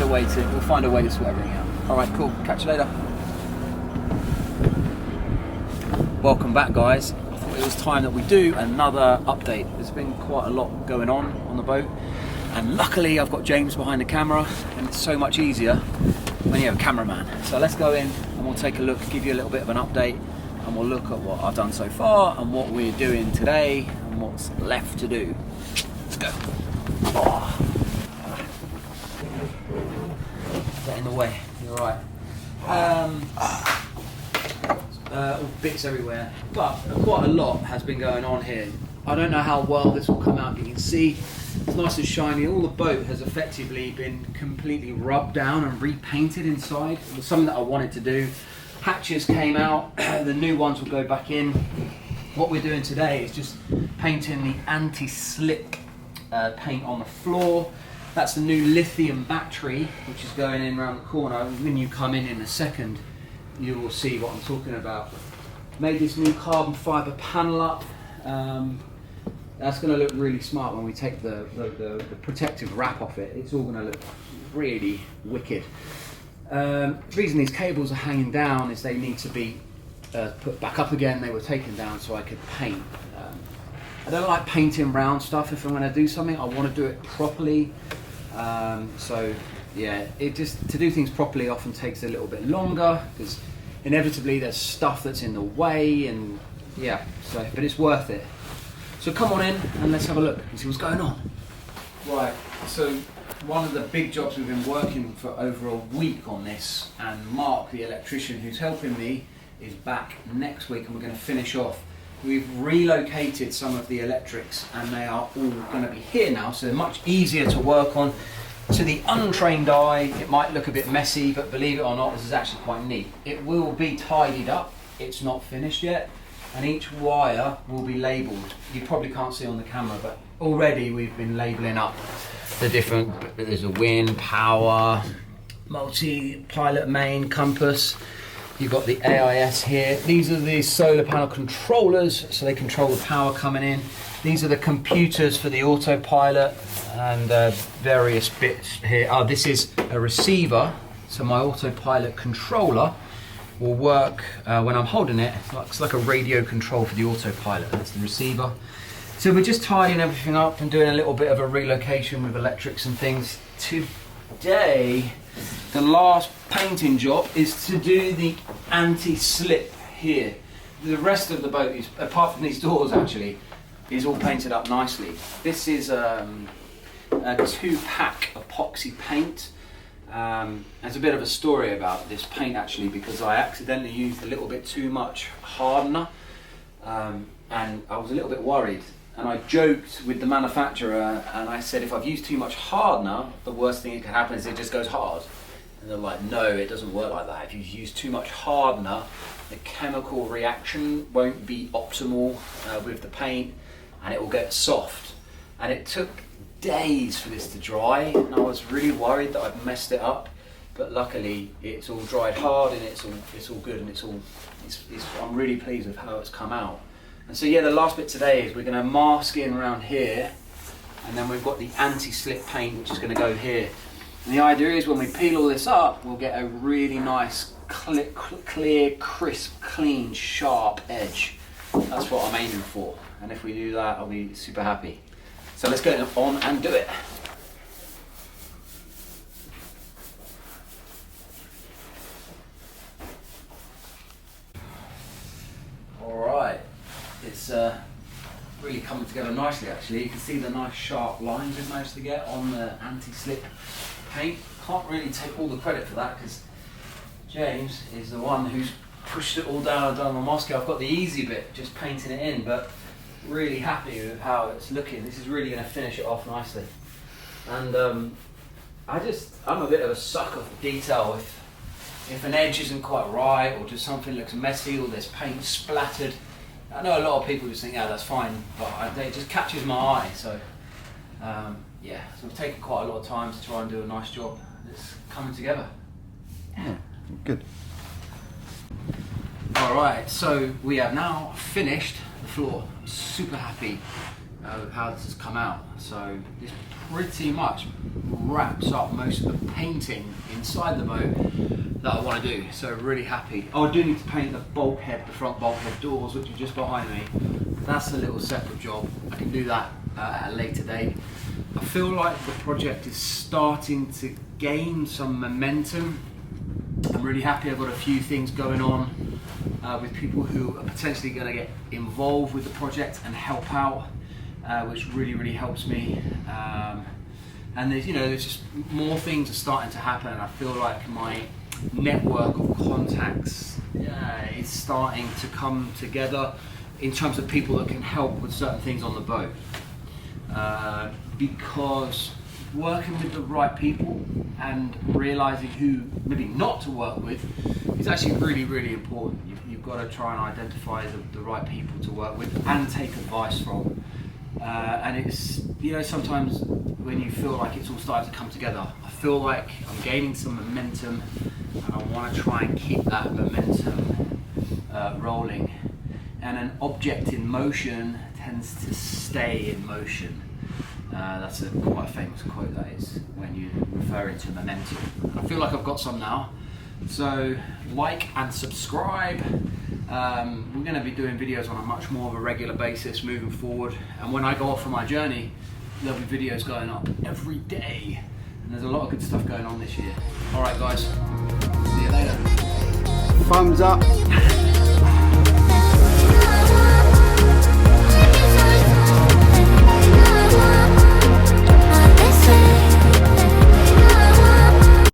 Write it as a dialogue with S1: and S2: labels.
S1: a way to sort everything out. All right, cool. Catch you later. Welcome back, guys. I thought it was time that we do another update. There's been quite a lot going on the boat, and luckily I've got James behind the camera, and it's so much easier when you have a cameraman. So let's go in and we'll take a look, give you a little bit of an update, and we'll look at what I've done so far and what we're doing today and what's left to do. Let's go. Oh. Get in the way. You're right. All bits everywhere, but quite a lot has been going on here. I don't know how well this will come out. You can see it's nice and shiny. All the boat has effectively been completely rubbed down and repainted inside. It was something that I wanted to do. Hatches came out, the new ones will go back in. What we're doing today is just painting the anti-slip paint on the floor. That's the new lithium battery, which is going in around the corner. When you come in a second, you will see what I'm talking about. Made this new carbon fibre panel up. That's going to look really smart when we take the protective wrap off it. It's all going to look really wicked. The reason these cables are hanging down is they need to be put back up again. They were taken down so I could paint. I don't like painting round stuff. If I'm going to do something, I want to do it properly. So yeah, to do things properly often takes a little bit longer because inevitably there's stuff that's in the way, and yeah, but it's worth it. So come on in and let's have a look and see what's going on. Right, so one of the big jobs we've been working for over a week on this, and Mark, the electrician who's helping me, is back next week and we're going to finish off. We've relocated some of the electrics and they are all going to be here now, so they're much easier to work on. To the untrained eye, it might look a bit messy, but believe it or not, this is actually quite neat. It will be tidied up, it's not finished yet, and each wire will be labelled. You probably can't see on the camera, but already we've been labelling up the different, there's a wind, power, multi-pilot main, compass. You've got the AIS here. These are the solar panel controllers, so they control the power coming in. These are the computers for the autopilot and various bits here. Oh, this is a receiver, so my autopilot controller will work when I'm holding it. It's like a radio control for the autopilot. That's the receiver. So we're just tidying everything up and doing a little bit of a relocation with electrics and things. Today, the last painting job is to do the anti-slip here. The rest of the boat, is, apart from these doors actually, is all painted up nicely. This is a 2-pack epoxy paint. There's a bit of a story about this paint actually, because I accidentally used a little bit too much hardener, and I was a little bit worried. And I joked with the manufacturer and I said, if I've used too much hardener, the worst thing that can happen is it just goes hard. And they're like, no, it doesn't work like that. If you use too much hardener, the chemical reaction won't be optimal with the paint and it will get soft. And it took days for this to dry and I was really worried that I'd messed it up. But luckily it's all dried hard and it's all good, and I'm really pleased with how it's come out. And so yeah, the last bit today is we're going to mask in around here, and then we've got the anti-slip paint which is going to go here. And the idea is when we peel all this up, we'll get a really nice, clear, crisp, clean, sharp edge. That's what I'm aiming for. And if we do that, I'll be super happy. So let's get on and do it. All right. It's really coming together nicely actually. You can see the nice sharp lines we've managed to get on the anti-slip paint. Can't really take all the credit for that because James is the one who's pushed it all down and done the masking. I've got the easy bit, just painting it in, but really happy with how it's looking. This is really going to finish it off nicely. And I'm a bit of a sucker for detail. If an edge isn't quite right or just something looks messy or there's paint splattered, I know a lot of people just think, yeah, that's fine, but it just catches my eye. So, yeah, so we've taken quite a lot of time to try and do a nice job. It's coming together.
S2: Yeah, good.
S1: All right, so we have now finished the floor. Super happy of how this has come out. So this pretty much wraps up most of the painting inside the boat that I want to do. So really happy. Oh, I do need to paint the bulkhead, the front bulkhead doors, which are just behind me. That's a little separate job. I can do that at a later date. I feel like the project is starting to gain some momentum. I'm really happy. I've got a few things going on with people who are potentially going to get involved with the project and help out, which really helps me. And there's just more things are starting to happen, and I feel like my network of contacts is starting to come together in terms of people that can help with certain things on the boat. Because working with the right people and realizing who maybe not to work with is actually really important. You've got to try and identify the right people to work with and take advice from. And it's, sometimes when you feel like it's all starting to come together, I feel like I'm gaining some momentum, and I want to try and keep that momentum rolling. And an object in motion tends to stay in motion. That's quite a famous quote, that is, when you're referring to momentum. I feel like I've got some now. So like and subscribe. We're going to be doing videos on a much more of a regular basis moving forward. And when I go off on my journey, there'll be videos going up every day. And there's a lot of good stuff going on this year. All right, guys. See you later.
S2: Thumbs up.